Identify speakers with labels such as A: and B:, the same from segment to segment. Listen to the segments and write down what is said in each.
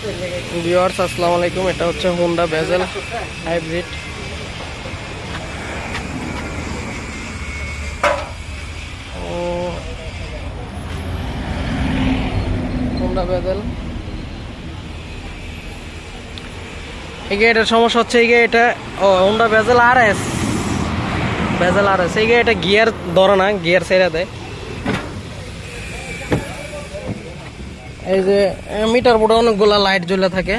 A: Viewers আসসালামু আলাইকুম। এটা হচ্ছে Honda bezel hybrid. Honda bezel এটার সমস্যা হচ্ছে এটা হোন্ডা ভেজেল 𝑎𝑟𝑠 এটা গিয়ার ধরে না, গিয়ার ছেড়ে দেয়। এই যে মিটার বোর্ডে অনেকগুলো লাইট জ্বলে থাকে,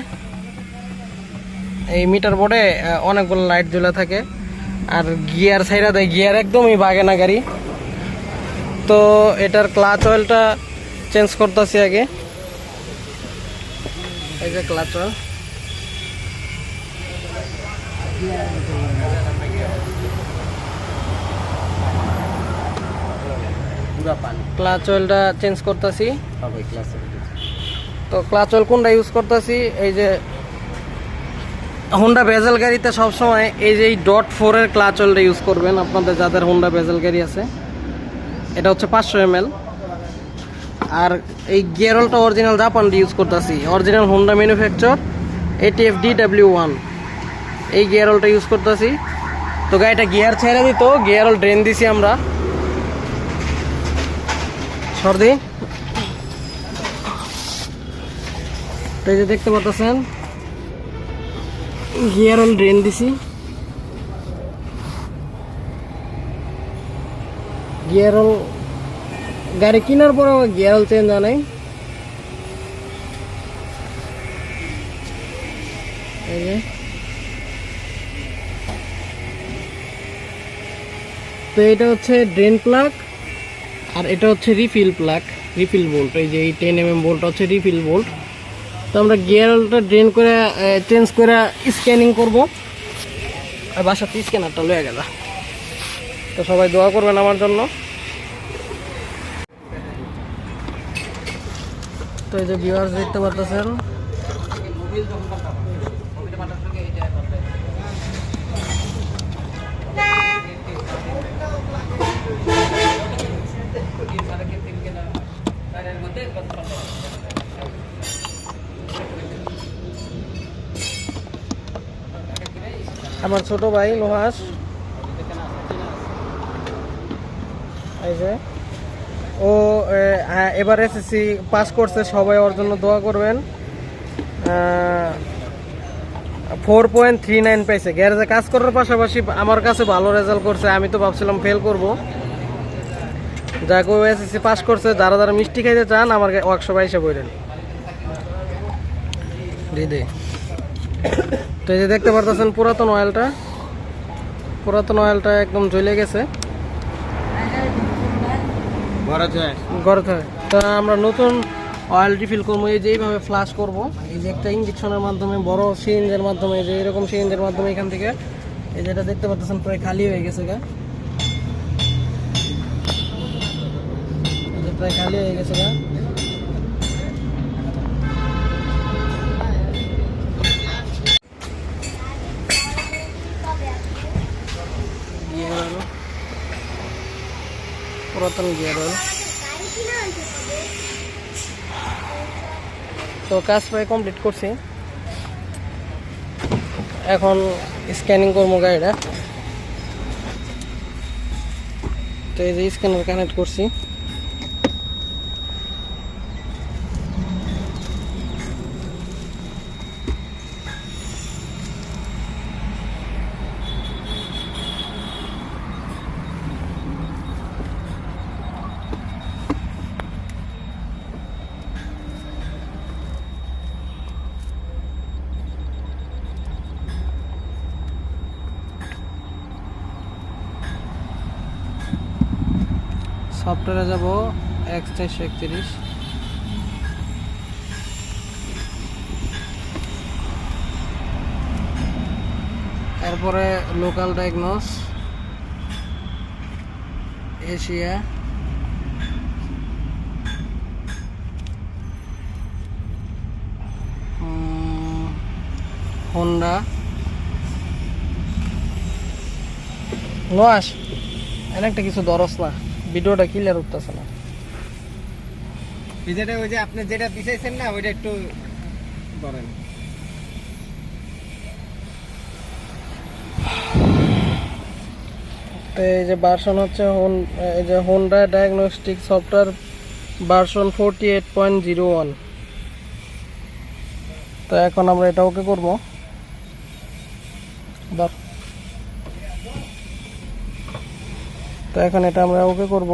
A: এই মিটার বোর্ডে অনেকগুলো লাইট জ্বলে থাকে আর গিয়ার ছেড়ে দেয়, গিয়ার একদমই বাগে না গাড়ি। তো এটার ক্লাচ অয়েলটা চেঞ্জ করতেছি আগে। এই যে ক্লাচ অয়েল, ক্লাচ অয়েলটা চেঞ্জ করতেছি। তো ক্লাচ অয়েল কোনটা ইউজ করতেছি, এই যে হোন্ডা ভেজেল গাড়িতে সবসময় এই যে .4 এর ক্লাচ অয়েলটা ইউজ করবেন আপনাদের যাদের হোন্ডা ভেজেল গাড়ি আছে। এটা হচ্ছে 500 ml। আর এই গিয়ার অয়েলটা অরিজিনাল জাপান ইউজ করতেছি, অরিজিনাল হোন্ডা ম্যানুফ্যাকচার ATFDW1 এই গিয়ার অয়েলটা ইউজ করতেছি। তো গাড়িটা গিয়ার ছেড়ে দিত, গিয়ার অয়েল ড্রেন দিছি আমরা। সর্দি এই যে দেখতে পাচ্ছেন গিয়ার অয়েল ড্রেন দিছি, গিয়ার অয়েল গাড়ি কেনার পরে গিয়ার অয়েল চেঞ্জ হয় নাই। এই যে তো এটা হচ্ছে ড্রেন প্লাগ আর এটা হচ্ছে রিফিল প্লাগ, রিফিল বোল্ট। এই যে এই 10 mm বোল্ট হচ্ছে রিফিল বোল্ট। তো আমরা গিয়ার অয়েলটা ড্রেন করে চেঞ্জ করে স্ক্যানিং করবো। আর বাসাতে স্ক্যানারটা লয়ে গেল। তো সবাই দোয়া করবেন আমার জন্য। তো এই যে ভিউয়ার্স দেখতে পাচ্ছেন আমার ছোট ভাই নুহাস, এই যে ও এবার এসএসসি পাস করছে, সবাই ওর জন্য দোয়া করবেন। 4.39 পাইছে, গ্যারেজে কাজ করার পাশাপাশি আমার কাছে ভালো রেজাল্ট করছে। আমি তো ভাবছিলাম ফেল করব, যাক ও এসএসসি পাস করছে। যারা যারা মিষ্টি খাইতে চান আমার ওয়ার্কশপে এসে বইলেন দিদি। তো এই যে দেখতে পারতেছেন পুরাতন অয়েলটা একদম জ্বলে গেছে ঘরে। তো আমরা নতুন অয়েল রিফিল করবো। এই যে এইভাবে ফ্লাশ করব, এই যে একটা ইঞ্জেকশনের মাধ্যমে, বড় সিরিঞ্জের মাধ্যমে, যে এরকম সিরিঞ্জের মাধ্যমে এখান থেকে এই যেটা দেখতে পাচ্ছেন প্রায় খালি হয়ে গেছে গা, প্রায় খালি হয়ে গেছে গা। পুরাতন গিয়ার অয়েল। তো কাজ প্রায় কমপ্লিট করছি, এখন স্ক্যানিং করবো গাড়িটা। তো এই যে স্ক্যানার কানেক্ট করছি। সফটওয়্যারে যাব 𝑥431। এরপরে লোকাল ডায়াগনোস, এশিয়া, হোন্ডা। নোয়াস একটা কিছু দরস না, ভিডিওটা ক্লিয়ার উঠতেছে না।
B: ওই যে আপনি যেটা পিছাইছেন না ওইটা একটু
A: ধরেন তো এই যে ভার্সন হচ্ছে এই যে হোন্ডা ডায়াগনস্টিক সফটওয়্যার ভার্সন 48.01। তো এখন আমরা এটা ওকে করবো। তো এখন এটা আমরা ওকে করব।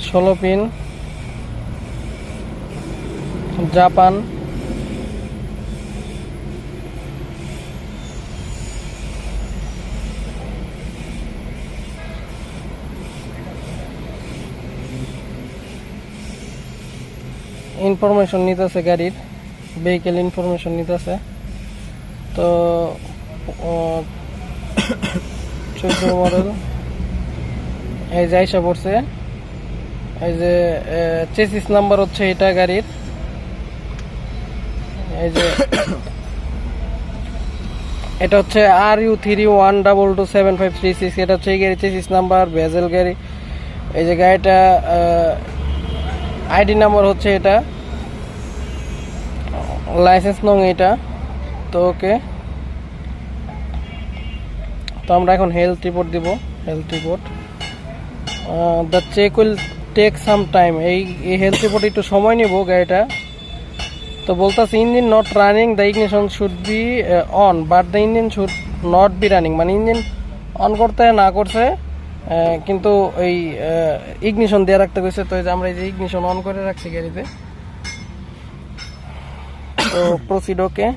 A: ষোলো পিন জাপান, ইনফরমেশন নিতেছে গাড়ির, ভেহিকেল ইনফরমেশন নিতেছে। তো 14 মডেল এই যে আইসা পড়ছে। এই যে চেসিস নাম্বার হচ্ছে এটা গাড়ির, এই যে এটা হচ্ছে RU31227536। এটা হচ্ছে এই গাড়ির চেসিস নাম্বার, ভেজেল গাড়ি। এই যে গাড়িটা আইডি নাম্বার হচ্ছে এটা, লাইসেন্স নং এটা। তো ওকে, তো আমরা এখন হেলথ রিপোর্ট দিব। Health report, the check will take some time. এই হেলথ রিপোর্ট একটু সময় নিব গাড়িটা। তো বলতেছে engine not running, the ignition should be on but the engine should not be running. মানে ইঞ্জিন অন করতে না করছে, কিন্তু এই ইগনিশন দিয়ে রাখতে গেছে। তো এই যে আমরা এই যে ইগনিশন অন করে রাখছি গাড়িতে। তো প্রসিড ওকে।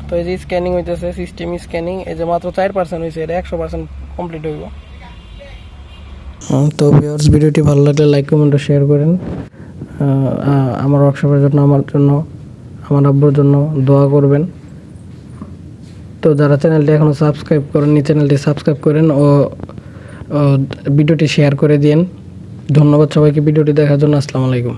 A: তো এই যে স্ক্যানিং হইতেছে, সিস্টেম স্ক্যানিং। এই যে মাত্র 4% হয়েছে, এটা 100% কমপ্লিট হইব। তো ভিউয়ার্স, ভিডিওটি ভালো লাগলে লাইক কমেন্ট ও শেয়ার করেন। আমার ওয়ার্কশপের জন্য, আমার জন্য, আমার আব্বুর জন্য দোয়া করবেন। তো যারা চ্যানেলটি এখনও সাবস্ক্রাইব করেননি, চ্যানেলটি সাবস্ক্রাইব করেন ও ভিডিওটি শেয়ার করে দিন। ধন্যবাদ সবাইকে ভিডিওটি দেখার জন্য। আসসালামু আলাইকুম।